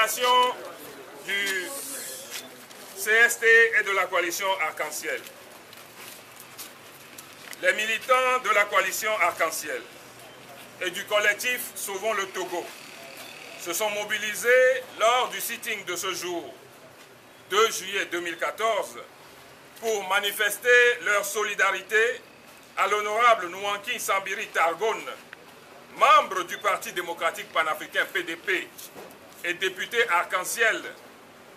Du CST et de la coalition Arc-en-Ciel. Les militants de la coalition Arc-en-Ciel et du collectif Sauvons le Togo se sont mobilisés lors du sitting de ce jour, 2 juillet 2014, pour manifester leur solidarité à l'honorable Nouanki Sambiri Targone, membre du Parti démocratique panafricain PDP et député Arc-en-Ciel,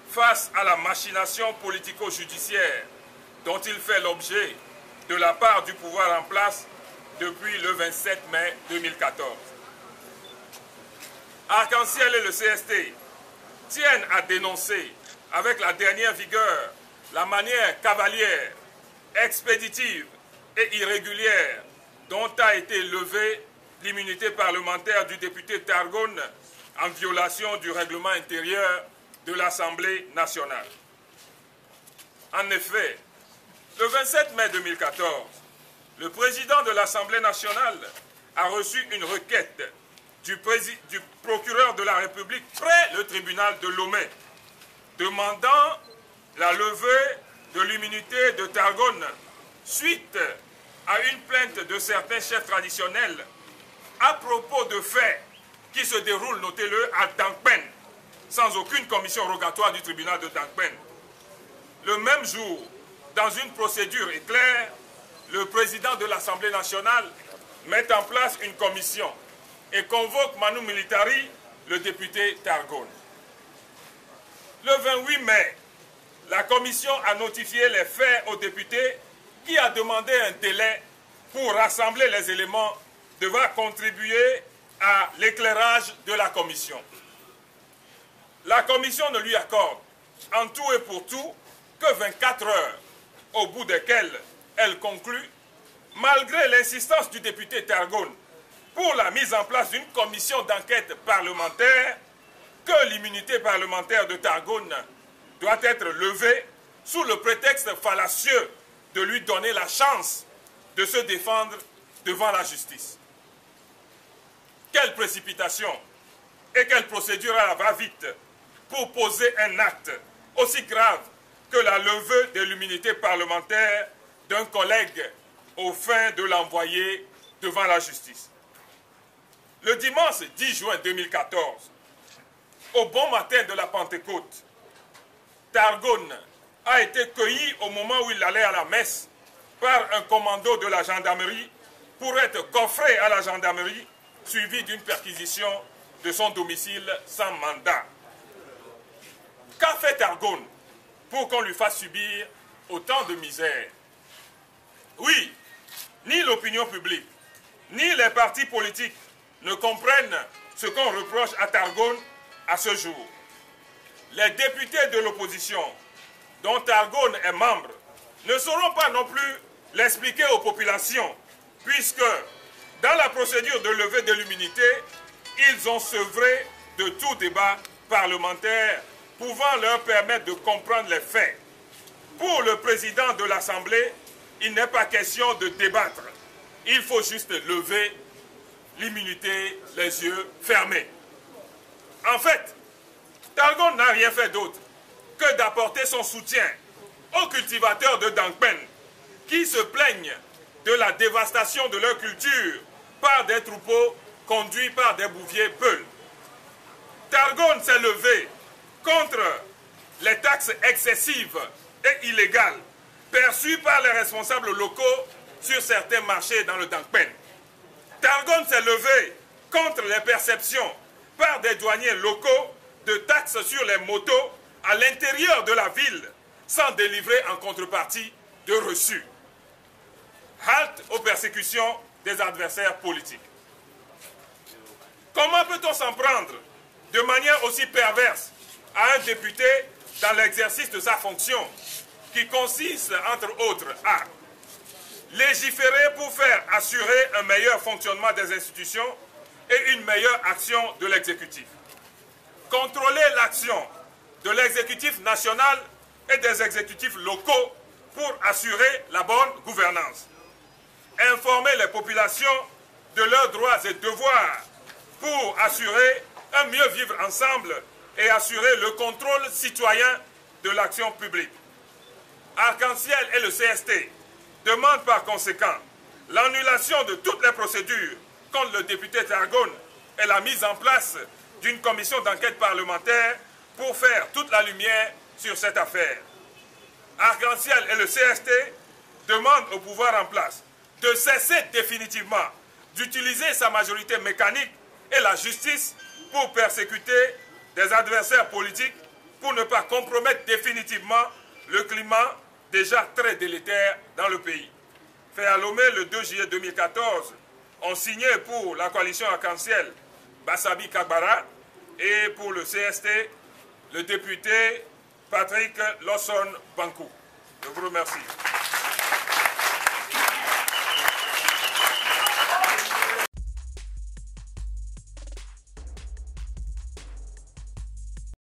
face à la machination politico-judiciaire dont il fait l'objet de la part du pouvoir en place depuis le 27 mai 2014. Arc-en-Ciel et le CST tiennent à dénoncer avec la dernière vigueur la manière cavalière, expéditive et irrégulière dont a été levée l'immunité parlementaire du député Targone en violation du règlement intérieur de l'Assemblée nationale. En effet, le 27 mai 2014, le président de l'Assemblée nationale a reçu une requête du procureur de la République près le tribunal de Lomé, demandant la levée de l'immunité de Targone suite à une plainte de certains chefs traditionnels à propos de faits qui se déroulent, notez-le, à Dankpen, sans aucune commission rogatoire du tribunal de Dankpen. Le même jour, dans une procédure éclair, le président de l'Assemblée nationale met en place une commission et convoque Manu Militari, le député Targone. Le 28 mai, la commission a notifié les faits au député qui a demandé un délai pour rassembler les éléments devant contribuer à l'éclairage de la commission. La commission ne lui accorde en tout et pour tout que 24 heures, au bout desquelles elle conclut, malgré l'insistance du député Targone pour la mise en place d'une commission d'enquête parlementaire, que l'immunité parlementaire de Targone doit être levée sous le prétexte fallacieux de lui donner la chance de se défendre devant la justice. Quelle précipitation et quelle procédure à la va-vite pour poser un acte aussi grave que la levée de l'immunité parlementaire d'un collègue aux fins de l'envoyer devant la justice. Le dimanche 10 juin 2014, au bon matin de la Pentecôte, Targone a été cueilli au moment où il allait à la messe par un commando de la gendarmerie pour être coffré à la gendarmerie, suivi d'une perquisition de son domicile sans mandat. Qu'a fait Targone pour qu'on lui fasse subir autant de misère? Oui, ni l'opinion publique, ni les partis politiques ne comprennent ce qu'on reproche à Targone à ce jour. Les députés de l'opposition, dont Targone est membre, ne sauront pas non plus l'expliquer aux populations, puisque dans la procédure de levée de l'immunité, ils ont sevré de tout débat parlementaire pouvant leur permettre de comprendre les faits. Pour le président de l'Assemblée, il n'est pas question de débattre. Il faut juste lever l'immunité, les yeux fermés. En fait, Targone n'a rien fait d'autre que d'apporter son soutien aux cultivateurs de Dankpen qui se plaignent de la dévastation de leur culture par des troupeaux conduits par des bouviers peuls. Targone s'est levé contre les taxes excessives et illégales perçues par les responsables locaux sur certains marchés dans le Dankpen. Targone s'est levé contre les perceptions par des douaniers locaux de taxes sur les motos à l'intérieur de la ville sans délivrer en contrepartie de reçus. Halte aux persécutions des adversaires politiques. Comment peut-on s'en prendre de manière aussi perverse à un député dans l'exercice de sa fonction qui consiste, entre autres, à légiférer pour faire assurer un meilleur fonctionnement des institutions et une meilleure action de l'exécutif, contrôler l'action de l'exécutif national et des exécutifs locaux pour assurer la bonne gouvernance, informer les populations de leurs droits et devoirs pour assurer un mieux vivre ensemble et assurer le contrôle citoyen de l'action publique. Arc-en-Ciel et le CST demandent par conséquent l'annulation de toutes les procédures contre le député Targone et la mise en place d'une commission d'enquête parlementaire pour faire toute la lumière sur cette affaire. Arc-en-Ciel et le CST demandent au pouvoir en place de cesser définitivement d'utiliser sa majorité mécanique et la justice pour persécuter des adversaires politiques pour ne pas compromettre définitivement le climat déjà très délétère dans le pays. Fait à Lomé le 2 juillet 2014, ont signé pour la coalition Arc-en-Ciel Bassabi Kagbara et pour le CST le député Patrick Lawson Bankou. Je vous remercie.